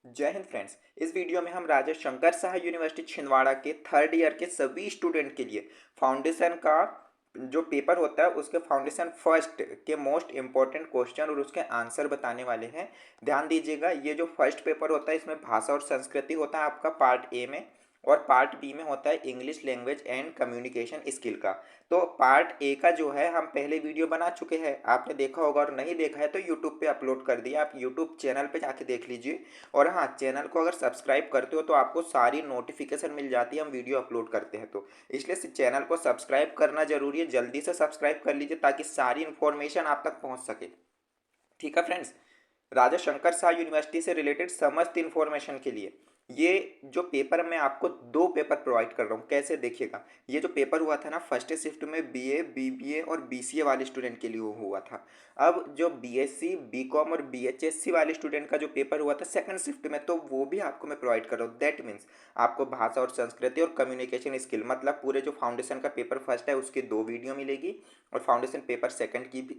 जय हिंद फ्रेंड्स। इस वीडियो में हम राजा शंकर शाह यूनिवर्सिटी छिंदवाड़ा के थर्ड ईयर के सभी स्टूडेंट के लिए फाउंडेशन का जो पेपर होता है उसके फाउंडेशन फर्स्ट के मोस्ट इम्पोर्टेंट क्वेश्चन और उसके आंसर बताने वाले हैं। ध्यान दीजिएगा, ये जो फर्स्ट पेपर होता है इसमें भाषा और संस्कृति होता है आपका पार्ट ए में, और पार्ट बी में होता है English language and communication skill का। तो पार्ट ए का जो है हम पहले वीडियो बना चुके हैं, आपने देखा होगा, और नहीं देखा है तो यूट्यूब पे अपलोड कर दिया, आप यूट्यूब चैनल पे जाके देख लीजिए। और हाँ, चैनल को अगर सब्सक्राइब करते हो तो आपको सारी नोटिफिकेशन मिल जाती है हम वीडियो अपलोड करते हैं तो, इसलिए चैनल को सब्सक्राइब करना जरूरी है। जल्दी से सब्सक्राइब कर लीजिए ताकि सारी इन्फॉर्मेशन आप तक पहुंच सके। ठीक है फ्रेंड्स, राजा शंकर शाह यूनिवर्सिटी से रिलेटेड समस्त इन्फॉर्मेशन के लिए ये जो पेपर मैं आपको दो पेपर प्रोवाइड कर रहा हूँ, कैसे देखिएगा। ये जो पेपर हुआ था ना फर्स्ट शिफ्ट में बीए बीबीए और बीसीए वाले स्टूडेंट के लिए वो हुआ था। अब जो बीएससी बीकॉम और बीएचएससी वाले स्टूडेंट का जो पेपर हुआ था सेकंड शिफ्ट में, तो वो भी आपको मैं प्रोवाइड कर रहा हूँ। दैट मीन्स आपको भाषा और संस्कृति और कम्युनिकेशन स्किल, मतलब पूरे जो फाउंडेशन का पेपर फर्स्ट है उसकी दो वीडियो मिलेगी, और फाउंडेशन पेपर सेकंड की भी,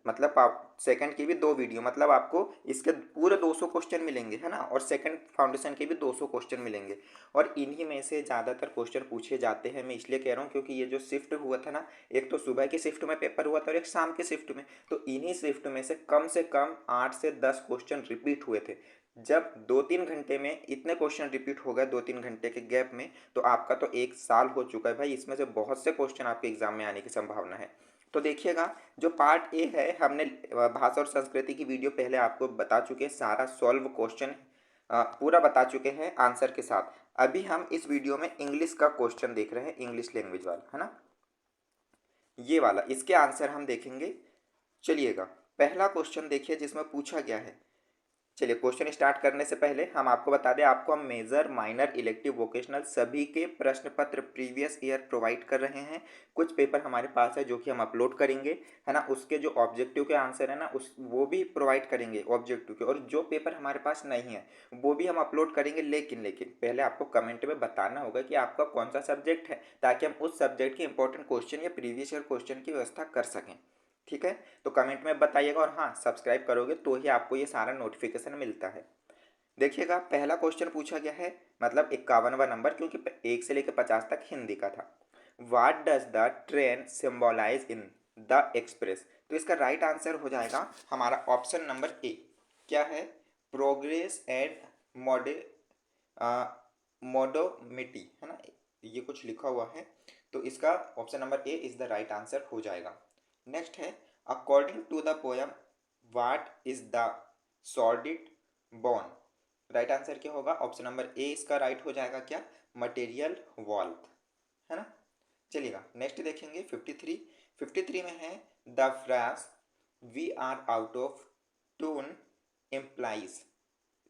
मतलब आप सेकंड की भी दो वीडियो, मतलब आपको इसके पूरे 200 क्वेश्चन मिलेंगे, है ना, और सेकंड फाउंडेशन के भी 200 क्वेश्चन मिलेंगे। और इन्हीं में से ज़्यादातर क्वेश्चन पूछे जाते हैं, मैं इसलिए कह रहा हूँ क्योंकि ये जो शिफ्ट हुआ था ना, एक तो सुबह की शिफ्ट में पेपर हुआ था और एक शाम की शिफ्ट में, तो इन्हीं शिफ्ट में से कम 8 से 10 क्वेश्चन रिपीट हुए थे। जब 2-3 घंटे में इतने क्वेश्चन रिपीट हो गए 2-3 घंटे के गैप में, तो आपका तो एक साल हो चुका है भाई, इसमें से बहुत से क्वेश्चन आपके एग्जाम में आने की संभावना है। तो देखिएगा, जो पार्ट ए है हमने भाषा और संस्कृति की वीडियो पहले आपको बता चुके हैं, सारा सॉल्व क्वेश्चन पूरा बता चुके हैं आंसर के साथ। अभी हम इस वीडियो में इंग्लिश का क्वेश्चन देख रहे हैं, इंग्लिश लैंग्वेज वाला, है ना, ये वाला, इसके आंसर हम देखेंगे। चलिएगा, पहला क्वेश्चन देखिए जिसमें पूछा गया है। चलिए, क्वेश्चन स्टार्ट करने से पहले हम आपको बता दें, आपको हम मेजर माइनर इलेक्टिव वोकेशनल सभी के प्रश्न पत्र प्रीवियस ईयर प्रोवाइड कर रहे हैं। कुछ पेपर हमारे पास है जो कि हम अपलोड करेंगे, है ना, उसके जो ऑब्जेक्टिव के आंसर है ना उस वो भी प्रोवाइड करेंगे ऑब्जेक्टिव के, और जो पेपर हमारे पास नहीं है वो भी हम अपलोड करेंगे। लेकिन लेकिन पहले आपको कमेंट में बताना होगा कि आपका कौन सा सब्जेक्ट है, ताकि हम उस सब्जेक्ट के इंपॉर्टेंट क्वेश्चन या प्रीवियस ईयर क्वेश्चन की व्यवस्था कर सकें। ठीक है, तो कमेंट में बताइएगा, और हाँ, सब्सक्राइब करोगे तो ही आपको ये सारा नोटिफिकेशन मिलता है। देखिएगा, पहला क्वेश्चन पूछा गया है, मतलब 51वां नंबर, क्योंकि 1 से लेकर 50 तक हिंदी का था। What does the train symbolise in the Express? तो इसका राइट आंसर हो जाएगा हमारा ऑप्शन नंबर ए। क्या है? प्रोग्रेस एंड मॉडे मोडोमिटी, है ना, ये कुछ लिखा हुआ है, तो इसका option number A is the right answer हो जाएगा। नेक्स्ट है, according to the poem what is the sordid boon? Right answer क्या होगा? ऑप्शन नंबर ए इसका राइट हो जाएगा। क्या? मटेरियल वॉल्थ, है ना। चलिएगा, नेक्स्ट देखेंगे 53। 53 में है, the phrase we are out of tune implies?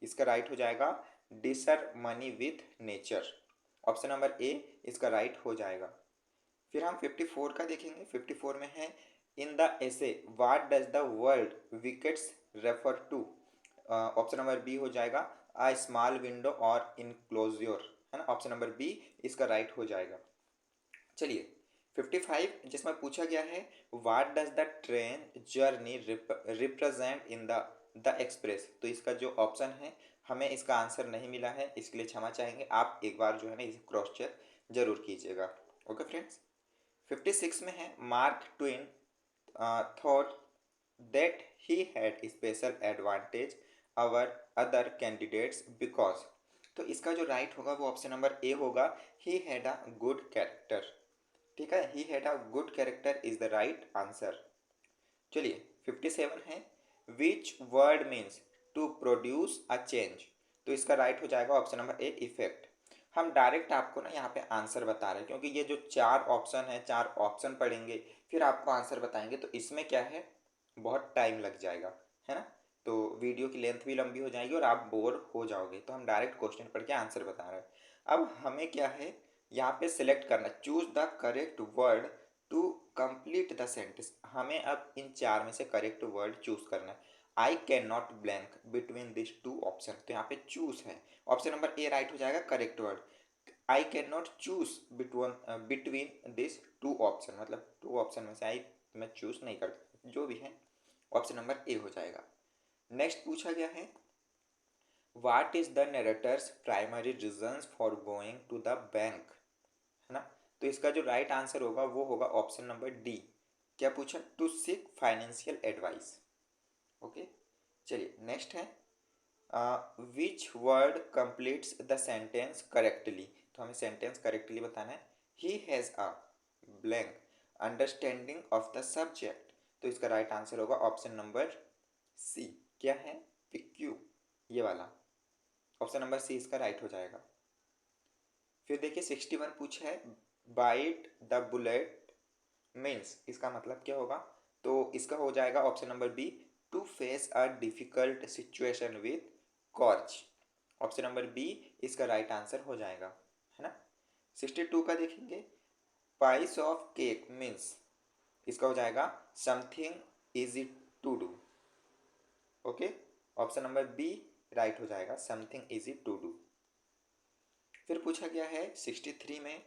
इसका राइट हो जाएगा disharmony with nature. Option number A इसका राइट हो जाएगा। फिर हम 54 का देखेंगे। 54 में है, in the essay what does the word wickets refer to? Option number B हो जाएगा, अ स्मॉल विंडो और इनक्लोज्योर, है ना, ऑप्शन नंबर बी इसका राइट हो जाएगा। चलिए, 55 जिसमें पूछा गया है, what does the train journey represent in the the Express? तो इसका जो ऑप्शन है, हमें इसका आंसर नहीं मिला है, इसके लिए क्षमा चाहेंगे। आप एक बार जो है ना इसे क्रॉस चेक जरूर कीजिएगा। Okay friends. 56 में है, mark Twain thought that he had special advantage our other candidates because? तो इसका जो राइट होगा वो ऑप्शन नंबर ए होगा, he had a good character. ठीक है, he had a good character is the right answer. चलिए, 57 है, which word means to produce a change? तो इसका राइट हो जाएगा ऑप्शन नंबर ए, इफेक्ट। हम डायरेक्ट आपको ना यहाँ पे आंसर बता रहे हैं, क्योंकि ये जो चार ऑप्शन है, चार ऑप्शन पढ़ेंगे फिर आपको आंसर बताएंगे, तो इसमें क्या है, बहुत टाइम लग जाएगा, है ना, तो वीडियो की लेंथ भी लंबी हो जाएगी और आप बोर हो जाओगे, तो हम डायरेक्ट क्वेश्चन पढ़ के आंसर बता रहे हैं। अब हमें क्या है, यहाँ पे सिलेक्ट करना, choose the correct word to complete the sentence. हमें अब इन चार में से करेक्ट वर्ड चूज करना है। I can not blank between this two option, तो यहाँ पे चूज है, ऑप्शन नंबर ए राइट हो जाएगा correct word. I can not choose between this two option, मतलब टू ऑप्शन में से आई मैं चूज नहीं करता, जो भी है ऑप्शन नंबर ए हो जाएगा। नेक्स्ट पूछा गया है, what is the narrator's primary reasons for going to the bank, है ना। तो इसका जो राइट आंसर होगा वो होगा ऑप्शन नंबर डी। क्या पूछा, to seek financial advice. Okay, चलिए नेक्स्ट है which word completes the sentence correctly. तो हमें सेंटेंस करेक्टली बताना है। He has a blank understanding of the subject. तो इसका राइट आंसर होगा ऑप्शन नंबर सी। क्या है, पिक्यू, ये वाला ऑप्शन नंबर सी इसका राइट हो जाएगा। फिर देखिए 61 पूछा है बाइट द बुलेट मीन्स, इसका मतलब क्या होगा। तो इसका हो जाएगा option number B, to face a difficult situation with courage. Option number B इसका राइट आंसर हो जाएगा, है ना। 62 का देखेंगे पाइस ऑफ केक मीन्स, इसका हो जाएगा something easy to do. Okay, option number b right हो जाएगा, समथिंग इजी टू डू। फिर पूछा गया है 63 में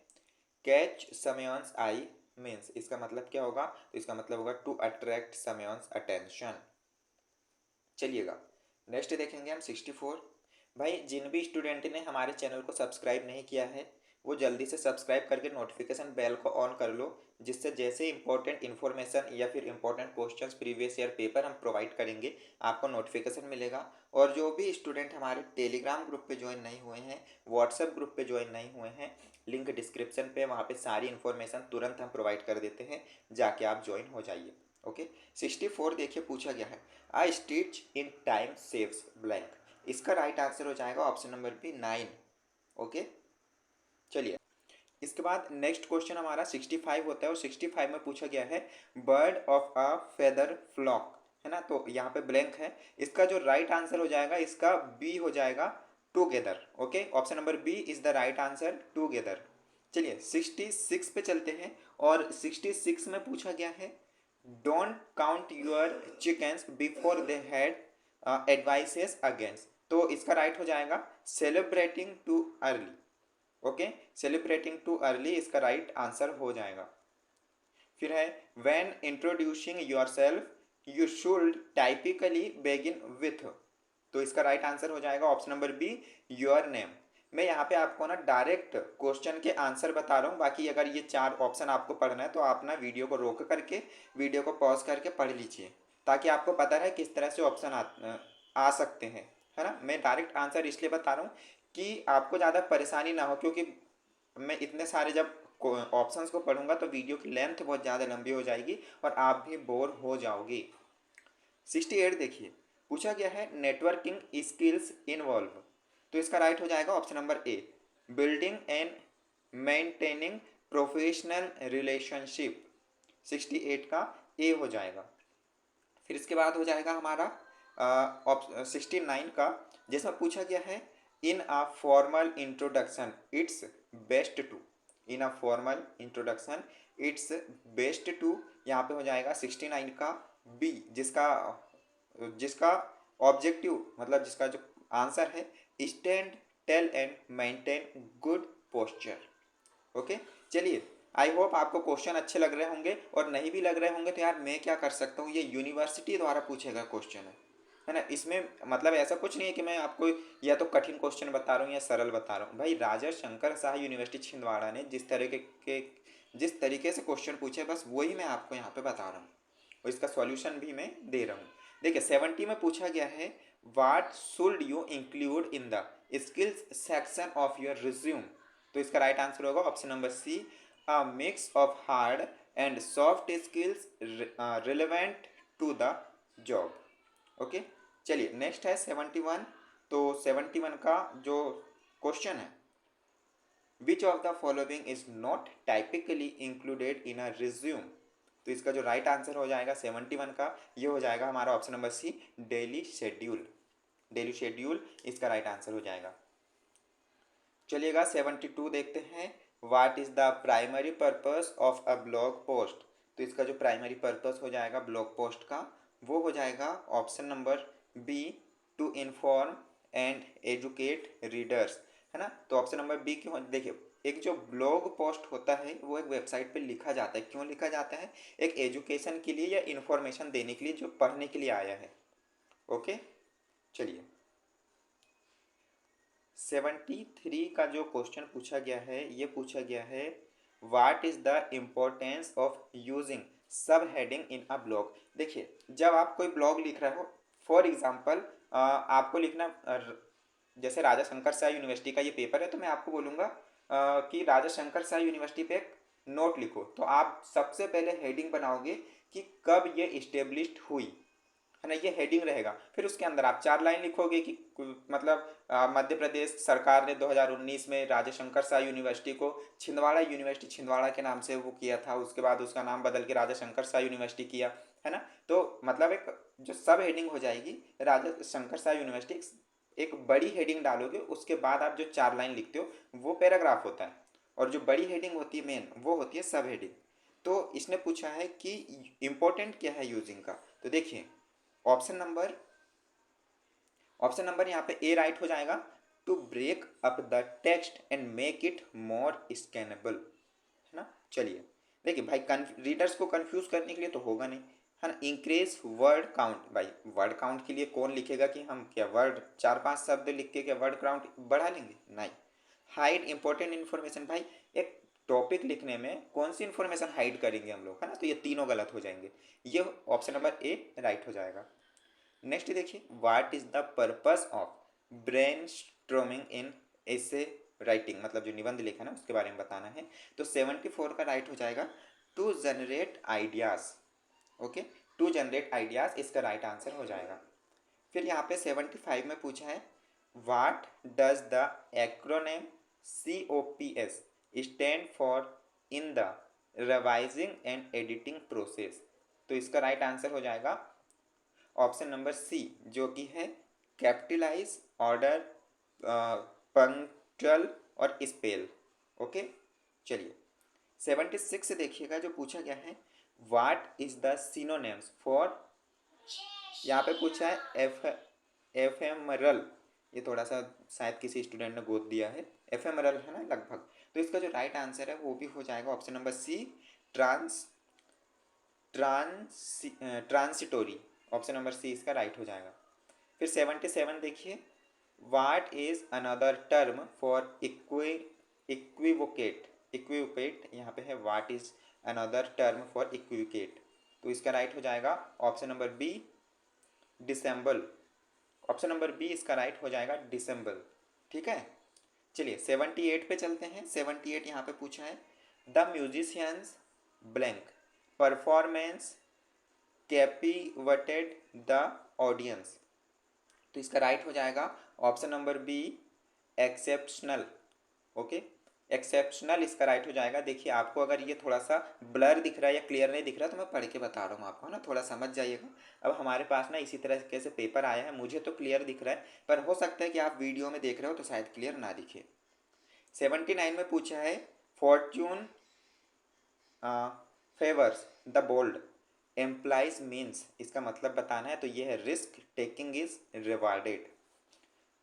कैच समयॉन्स आई मीन्स, इसका मतलब क्या होगा। तो इसका मतलब होगा टू अट्रैक्ट समयॉन्स अटेंशन। चलिएगा नेक्स्ट देखेंगे हम 64। भाई जिन भी स्टूडेंट ने हमारे चैनल को सब्सक्राइब नहीं किया है वो जल्दी से सब्सक्राइब करके नोटिफिकेशन बेल को ऑन कर लो, जिससे जैसे इंपॉर्टेंट इन्फॉर्मेशन या फिर important questions previous year paper हम प्रोवाइड करेंगे आपको नोटिफिकेशन मिलेगा। और जो भी स्टूडेंट हमारे टेलीग्राम ग्रुप पे ज्वाइन नहीं हुए हैं, व्हाट्सएप ग्रुप पे ज्वाइन नहीं हुए हैं, लिंक डिस्क्रिप्शन पे, वहाँ पे सारी इन्फॉर्मेशन तुरंत हम प्रोवाइड कर देते हैं, जाके आप ज्वाइन हो जाइए। ओके, 64 देखिए पूछा गया है a stitch in time saves blank. इसका राइट आंसर हो जाएगा ऑप्शन नंबर बी 9। ओके, चलिए इसके बाद नेक्स्ट क्वेश्चन हमारा 65 होता है और 65 में पूछा गया है bird of a feather flock, है ना। तो यहाँ पे ब्लैंक है, इसका जो राइट आंसर हो जाएगा इसका बी हो जाएगा together. Okay, option number b is the right answer, together. चलिए 66 पे चलते हैं और 66 में पूछा गया है don't count your chickens before they had advices against. तो इसका राइट हो जाएगा celebrating too early. Okay, celebrating too early इसका राइट आंसर हो जाएगा। फिर है when introducing yourself you should typically begin with. तो इसका राइट आंसर हो जाएगा option number be your name. मैं यहाँ पे आपको ना डायरेक्ट क्वेश्चन के आंसर बता रहा हूँ, बाकी अगर ये 4 ऑप्शन आपको पढ़ना है तो आप ना वीडियो को रोक करके वीडियो को पॉज करके पढ़ लीजिए, ताकि आपको पता रहे किस तरह से ऑप्शन आ सकते हैं, है ना। मैं डायरेक्ट आंसर इसलिए बता रहा हूँ कि आपको ज़्यादा परेशानी ना हो, क्योंकि मैं इतने सारे जब ऑप्शंस को पढ़ूंगा तो वीडियो की लेंथ बहुत ज़्यादा लंबी हो जाएगी और आप भी बोर हो जाओगे। 68 देखिए पूछा गया है नेटवर्किंग स्किल्स इन्वॉल्व। तो इसका राइट हो जाएगा option number A, building and maintaining professional relationship. 68 का ए हो जाएगा। फिर इसके बाद हो जाएगा हमारा 69 का, जिसमें पूछा गया है in a formal introduction it's best to. In a formal introduction it's best to, यहाँ पे हो जाएगा 69 का बी, जिसका जिसका ऑब्जेक्टिव मतलब जिसका जो आंसर है stand tall and maintain good posture. Okay, चलिए आई होप आपको क्वेश्चन अच्छे लग रहे होंगे, और नहीं भी लग रहे होंगे तो यार मैं क्या कर सकता हूँ, ये यूनिवर्सिटी द्वारा पूछेगा क्वेश्चन है ना। इसमें मतलब ऐसा कुछ नहीं है कि मैं आपको या तो कठिन क्वेश्चन बता रहा हूँ या सरल बता रहा हूँ। भाई राजा शंकर शाह यूनिवर्सिटी छिंदवाड़ा ने जिस तरीके से क्वेश्चन पूछे बस वही मैं आपको यहाँ पे बता रहा हूँ, और इसका सॉल्यूशन भी मैं दे रहा हूँ। देखिए 70 में पूछा गया है what should you include in the skills section of your resume. तो इसका राइट आंसर होगा option number C, a mix of hard and soft skills relevant to the job. Okay, चलिए नेक्स्ट है 71। तो 71 का जो क्वेश्चन है which of the following is not typically included in a resume. तो इसका जो राइट आंसर हो जाएगा 71 का ये हो जाएगा हमारा option number C, daily schedule. Daily schedule इसका राइट आंसर हो जाएगा। चलिएगा 72 देखते हैं what is the primary purpose of a blog post. तो इसका जो प्राइमरी पर्पस हो जाएगा ब्लॉग पोस्ट का वो हो जाएगा option number B, to inform and educate readers, है ना। तो ऑप्शन नंबर बी क्यों, देखिए एक जो ब्लॉग पोस्ट होता है वो एक वेबसाइट पे लिखा जाता है, क्यों लिखा जाता है, एक एजुकेशन के लिए या इन्फॉर्मेशन देने के लिए जो पढ़ने के लिए आया है। ओके, चलिए 73 का जो क्वेश्चन पूछा गया है, ये पूछा गया है what is the importance of using सब हेडिंग इन अ ब्लॉग। देखिए, जब आप कोई ब्लॉग लिख रहे हो, फॉर एग्जांपल आपको लिखना जैसे राजा शंकर शाह यूनिवर्सिटी का ये पेपर है, तो मैं आपको बोलूँगा कि राजा शंकर शाह यूनिवर्सिटी पे एक नोट लिखो। तो आप सबसे पहले हेडिंग बनाओगे कि कब ये इस्टेब्लिश्ड हुई, है ना, ये हेडिंग रहेगा। फिर उसके अंदर आप 4 लाइन लिखोगे कि मतलब मध्य प्रदेश सरकार ने 2019 में राजा शंकर शाह यूनिवर्सिटी को छिंदवाड़ा यूनिवर्सिटी छिंदवाड़ा के नाम से वो किया था, उसके बाद उसका नाम बदल के राजा शंकर शाह यूनिवर्सिटी किया, है ना। तो मतलब एक जो सब हेडिंग हो जाएगी राजा शंकर शाह यूनिवर्सिटी, एक बड़ी हेडिंग डालोगे, उसके बाद आप जो 4 लाइन लिखते हो वो पैराग्राफ होता है, और जो बड़ी हेडिंग होती है मेन वो होती है सब हेडिंग। तो इसने पूछा है कि इम्पोर्टेंट क्या है यूजिंग का। तो देखिए, ऑप्शन नंबर ऑप्शन नंबर यहाँ पे ए राइट हो जाएगा, to break up the text and make it more scannable, है ना। चलिए, देखिए भाई, रीडर्स को कंफ्यूज करने के लिए तो होगा नहीं, है ना। इंक्रीज वर्ड काउंट, भाई वर्ड काउंट के लिए कौन लिखेगा कि हम क्या वर्ड 4-5 शब्द लिख के क्या वर्ड काउंट बढ़ा लेंगे, नहीं। हाइड इंपॉर्टेंट इन्फॉर्मेशन, भाई एक टॉपिक लिखने में कौन सी इन्फॉर्मेशन हाइड करेंगे हम लोग, है ना। तो ये तीनों गलत हो जाएंगे, ये ऑप्शन नंबर ए राइट हो जाएगा। नेक्स्ट देखिए, what is the purpose of brainstorming in essay writing, मतलब जो निबंध लेखन है उसके बारे में बताना है। तो 74 का राइट हो जाएगा, to generate ideas. Okay, to generate ideas इसका राइट आंसर हो जाएगा। फिर यहाँ पे 75 में पूछा है, what does the acronym COPS stand for in the revising and editing process. तो इसका राइट आंसर हो जाएगा ऑप्शन नंबर सी, जो कि है कैपिटलाइज, ऑर्डर, पंक्चुअल और स्पेल। ओके, चलिए 76 से देखिएगा, जो पूछा गया है what is the synonyms for, यहाँ पे पूछा है एफेमरल, ये थोड़ा सा शायद किसी स्टूडेंट ने गोद दिया है, एफेमरल है ना लगभग। तो इसका जो राइट आंसर है वो भी हो जाएगा option number C, trans transitory. Option number C इसका राइट हो जाएगा। फिर 77 देखिए, what is another term for equivocate. Equivocate यहाँ पे है, what is another term for equivocate. तो इसका राइट हो जाएगा option number B, dissemble. Option number B इसका राइट हो जाएगा, डिसेंबल। ठीक है, चलिए 78 पे चलते हैं। 78 यहाँ पे पूछा है, the musicians blank performance captivated the audience. तो इसका राइट हो जाएगा option number B, exceptional. Okay, exceptional इसका राइट हो जाएगा। देखिए, आपको अगर ये थोड़ा सा ब्लर दिख रहा है या क्लियर नहीं दिख रहा तो मैं पढ़ के बता रहा हूँ आपको, ना, थोड़ा समझ जाइएगा। अब हमारे पास ना इसी तरह से पेपर आया है, मुझे तो क्लियर दिख रहा है, पर हो सकता है कि आप वीडियो में देख रहे हो तो शायद क्लियर ना दिखे। 79 में पूछा है, fortune favours the bold employees means, इसका मतलब बताना है। तो ये है रिस्क टेकिंग इज रिवार्डेड।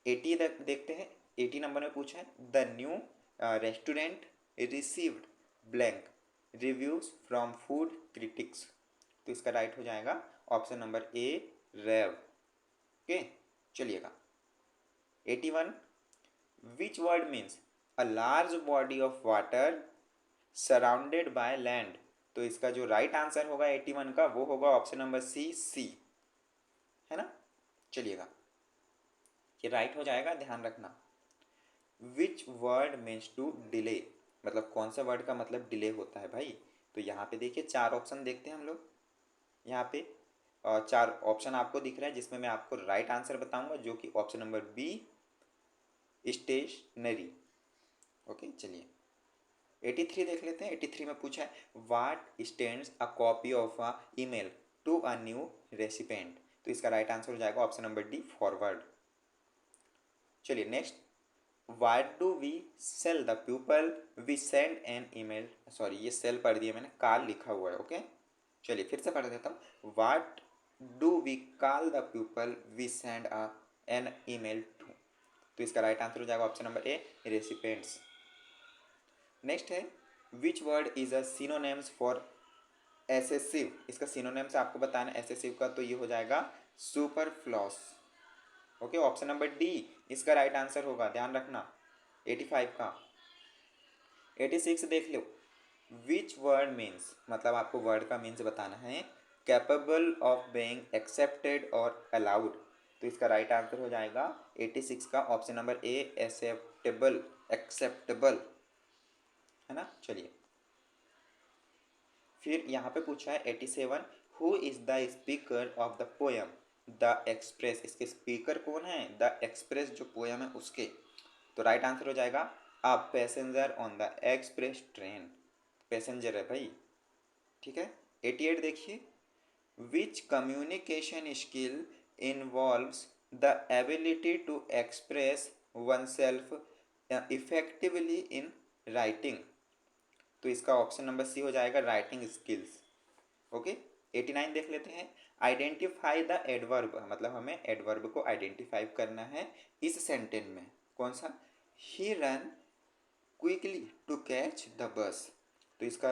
80 देखते हैं, 80 नंबर में पूछा है, the new restaurant received blank reviews from food critics. तो इसका राइट हो जाएगा option number A, rave. Okay, चलिएगा 81, which word means a large body of water surrounded by land. तो इसका जो राइट आंसर होगा 81 का वो होगा ऑप्शन नंबर सी, है ना। चलिएगा, ये राइट हो जाएगा, ध्यान रखना। Which word means to delay, मतलब कौन सा वर्ड का मतलब डिले होता है भाई। तो यहाँ पे देखिए 4 ऑप्शन देखते हैं हम लोग। यहाँ पे 4 ऑप्शन आपको दिख रहा है, जिसमें मैं आपको राइट आंसर बताऊंगा, जो कि option number B, stationery. Okay, चलिए 83 देख लेते हैं। 83 में पूछा है, what stands a copy of a email to a new recipient. तो इसका राइट आंसर हो जाएगा ऑप्शन नंबर डी, फॉरवर्ड। चलिए next, what do we sell the people we send an email. Sorry, ये सेल पढ़ दिया मैंने, कॉल लिखा हुआ है। ओके, चलिए फिर से पढ़ देता हूँ, what do we call the people we send an email to. तो इसका राइट आंसर हो जाएगा option number A, recipients. Next है, which word is a synonyms for excessive. इसका सिनोनेम्स आपको बताना है एसेसिव का, तो ये हो जाएगा superfluous. Okay, option number D इसका राइट आंसर होगा, ध्यान रखना। 85 का। 86 देख लो। विच वर्ड मीन्स, मतलब आपको वर्ड का मीन्स बताना है, कैपेबल ऑफ बीइंग एक्सेप्टेड और अलाउड। तो इसका राइट आंसर हो जाएगा 86 का ऑप्शन नंबर ए, एक्सेप्टेबल, एक्सेप्टेबल, है ना। चलिए, फिर यहाँ पे पूछा है 87, who is the speaker of the poem the express. इसके स्पीकर कौन है? द एक्सप्रेस जो पोयम है उसके। तो राइट आंसर हो जाएगा a passenger on the express train. Passenger है भाई, ठीक है। 88 देखिए, which communication skill involves the ability to express one self effectively in writing. तो इसका ऑप्शन नंबर सी हो जाएगा राइटिंग स्किल्स। ओके, 89 देख लेते हैं। आइडेंटिफाई द एडवर्ब, मतलब हमें एडवर्ब को आइडेंटिफाई करना है इस सेंटेंस में। कौन सा? He run quickly to catch the bus. तो इसका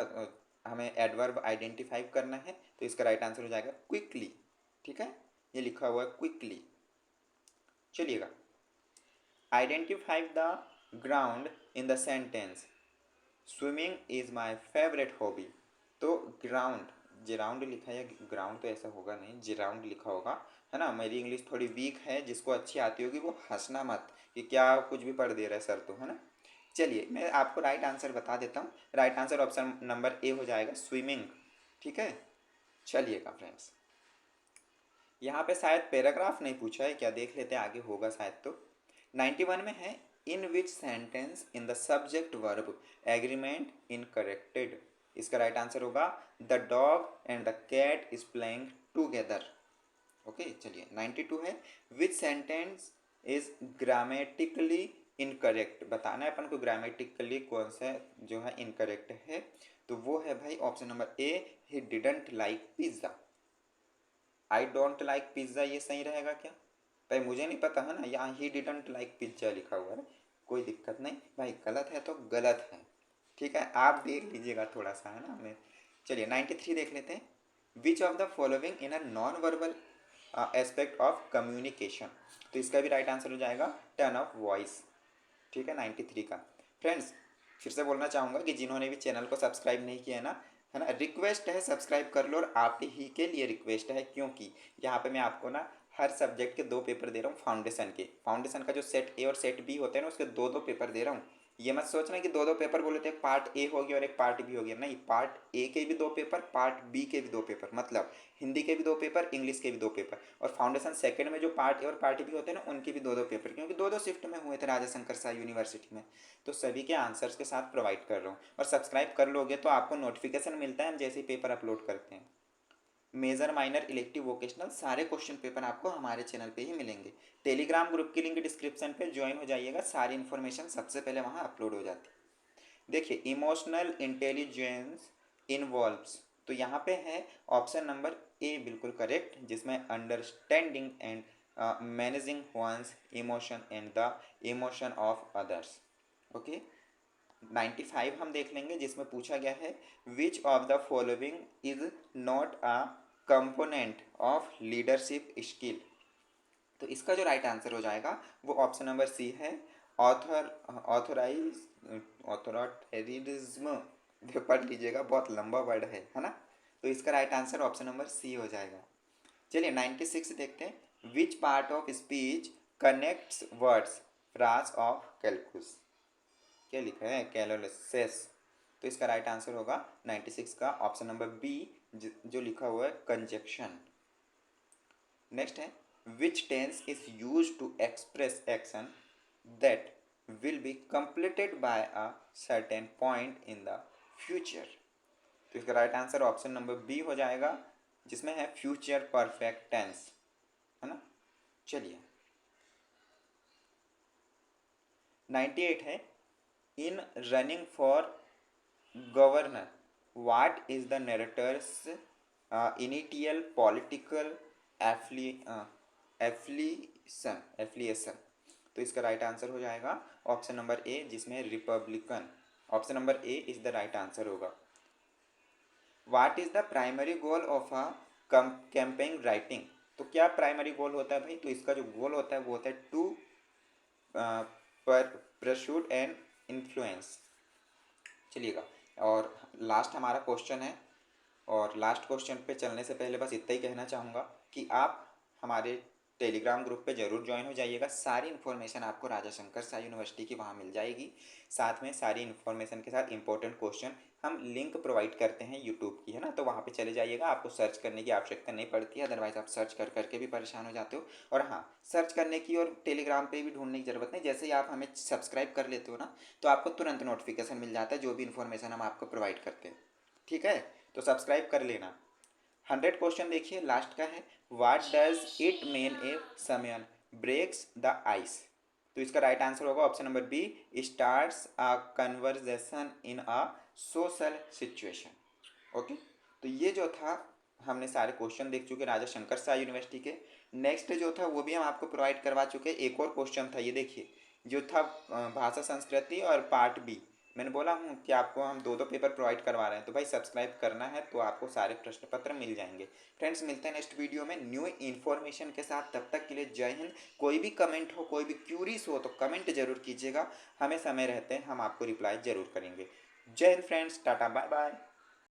हमें एडवर्ब आइडेंटिफाई करना है, तो इसका राइट आंसर हो जाएगा क्विकली। ठीक है, ये लिखा हुआ है क्विकली। चलिएगा, identify the ground in the sentence swimming is my favourite hobby. तो ग्राउंड, जिराउंड लिखा है, ग्राउंड तो ऐसा होगा नहीं, जिराउंड लिखा होगा, है ना। मेरी इंग्लिश थोड़ी वीक है, जिसको अच्छी आती होगी वो हंसना मत कि क्या कुछ भी पढ़ दे रहा है सर, तो है ना। चलिए, मैं आपको राइट आंसर बता देता हूँ। राइट आंसर ऑप्शन नंबर ए हो जाएगा, स्विमिंग। ठीक है, चलिएगा फ्रेंड्स, यहाँ पे शायद पैराग्राफ नहीं पूछा है क्या, देख लेते हैं आगे होगा शायद। तो 91 में है, in which sentence in the subject verb agreement in corrected. इसका राइट आंसर होगा the dog and the cat is playing together. Okay, चलिए 92 है, which sentence is grammatically incorrect. बताना है अपन को ग्रामेटिकली कौन सा जो है इनकरेक्ट है। तो वो है भाई option number A, he didn't like pizza. I don't like pizza, ये सही रहेगा क्या भाई? मुझे नहीं पता, है ना। यहाँ ही डिडंट लाइक पिज्ज़ा लिखा हुआ है, कोई दिक्कत नहीं भाई, गलत है तो गलत है। ठीक है, आप देख लीजिएगा थोड़ा सा, है ना। हमें चलिए 93 देख लेते हैं। विच of the following in a non verbal aspect of communication. तो इसका भी राइट आंसर हो जाएगा टर्न ऑफ वॉइस। ठीक है, 93 का। फ्रेंड्स, फिर से बोलना चाहूँगा कि जिन्होंने भी चैनल को सब्सक्राइब नहीं किया है ना, है ना, रिक्वेस्ट है सब्सक्राइब कर लो। और आप ही के लिए रिक्वेस्ट है, क्योंकि यहाँ पे मैं आपको ना हर सब्जेक्ट के 2 पेपर दे रहा हूँ फाउंडेशन के। फाउंडेशन का जो सेट ए और सेट बी होते हैं ना, उसके 2-2 पेपर दे रहा हूँ। ये मत सोचना कि 2-2 पेपर बोले थे, पार्ट ए हो गया और एक पार्ट बी हो गया। नहीं, पार्ट ए के भी 2 पेपर, पार्ट बी के भी 2 पेपर, मतलब हिंदी के भी 2 पेपर, इंग्लिश के भी 2 पेपर। और फाउंडेशन सेकंड में जो पार्ट ए और पार्ट बी होते हैं ना, उनके भी 2-2 पेपर, क्योंकि 2-2 शिफ्ट में हुए थे राजा शंकर शाह यूनिवर्सिटी में। तो सभी के आंसर्स के साथ प्रोवाइड कर रहा हूँ। और सब्सक्राइब कर लोगे तो आपको नोटिफिकेशन मिलता है हम जैसे ही पेपर अपलोड करते हैं। मेजर, माइनर, इलेक्टिव, वोकेशनल सारे क्वेश्चन पेपर आपको हमारे चैनल पे ही मिलेंगे। टेलीग्राम ग्रुप की लिंक डिस्क्रिप्शन पे ज्वाइन हो जाइएगा, सारी इन्फॉर्मेशन सबसे पहले वहाँ अपलोड हो जाती है। देखिए, इमोशनल इंटेलिजेंस इन्वॉल्व्स, तो यहाँ पे है ऑप्शन नंबर ए बिल्कुल करेक्ट, जिसमें understanding and managing one's emotion and the emotion of others. Okay, 95 हम देख लेंगे, जिसमें पूछा गया है which of the following is not a component of leadership skill. तो इसका जो राइट आंसर हो जाएगा वो ऑप्शन नंबर सी है, ऑथोराइज ऑथोरिज्म। पढ़ लीजिएगा, बहुत लंबा वर्ड है ना। तो इसका right answer option number C हो जाएगा। चलिए 96 देखते हैं, which part of speech connects words phrase of clauses. क्या लिखा है? कैलोसेस। तो इसका राइट आंसर होगा 96 का ऑप्शन नंबर बी, जो लिखा हुआ है कंजक्शन। नेक्स्ट है, which tense is use to express action that will be completed by a certain point in the future. तो इसका right answer option number B हो जाएगा, जिसमें है फ्यूचर परफेक्ट टेंस, है ना। चलिए 98 है, इन running for governor what is the narrator's initial political affiliation। तो इसका राइट आंसर हो जाएगा ऑप्शन नंबर ए, जिसमें Republican. Option number A is the right answer होगा। What is the primary goal of a campaign writing. तो क्या primary goal होता है भाई? तो इसका जो गोल होता है वो होता है टू पर परस्यूट एंड इन्फ्लुएंस। चलिएगा, और लास्ट हमारा क्वेश्चन है, और लास्ट क्वेश्चन पे चलने से पहले बस इतना ही कहना चाहूँगा कि आप हमारे टेलीग्राम ग्रुप पे ज़रूर ज्वाइन हो जाइएगा। सारी इन्फॉर्मेशन आपको राजा शंकर शाह यूनिवर्सिटी की वहाँ मिल जाएगी। साथ में सारी इन्फॉर्मेशन के साथ इंपॉर्टेंट क्वेश्चन हम लिंक प्रोवाइड करते हैं यूट्यूब की, है ना, तो वहाँ पे चले जाइएगा। आपको सर्च करने की आवश्यकता नहीं पड़ती है, अदरवाइज आप सर्च कर करके भी परेशान हो जाते हो। और हाँ, सर्च करने की और टेलीग्राम पे भी ढूंढने की ज़रूरत नहीं। जैसे ही आप हमें सब्सक्राइब कर लेते हो ना, तो आपको तुरंत नोटिफिकेशन मिल जाता है जो भी इन्फॉर्मेशन हम आपको प्रोवाइड करते हैं। ठीक है, तो सब्सक्राइब कर लेना। 100 क्वेश्चन देखिए, लास्ट का है, what does it mean if someone breaks the ice? तो इसका राइट आंसर होगा option number B, starts a conversation in a social situation. Okay, तो ये जो था, हमने सारे क्वेश्चन देख चुके राजा शंकर शाह यूनिवर्सिटी के। नेक्स्ट जो था वो भी हम आपको प्रोवाइड करवा चुके। एक और क्वेश्चन था, ये देखिए, जो था भाषा संस्कृति और पार्ट बी। मैंने बोला हूँ कि आपको हम दो दो पेपर प्रोवाइड करवा रहे हैं, तो भाई सब्सक्राइब करना है तो आपको सारे प्रश्न पत्र मिल जाएंगे। फ्रेंड्स, मिलते हैं नेक्स्ट वीडियो में न्यू इन्फॉर्मेशन के साथ। तब तक के लिए जय हिंद। कोई भी कमेंट हो, कोई भी क्यूरीज हो तो कमेंट जरूर कीजिएगा, हमें समय रहते हैं हम आपको रिप्लाई जरूर करेंगे। Jai Hind friends, tata bye bye.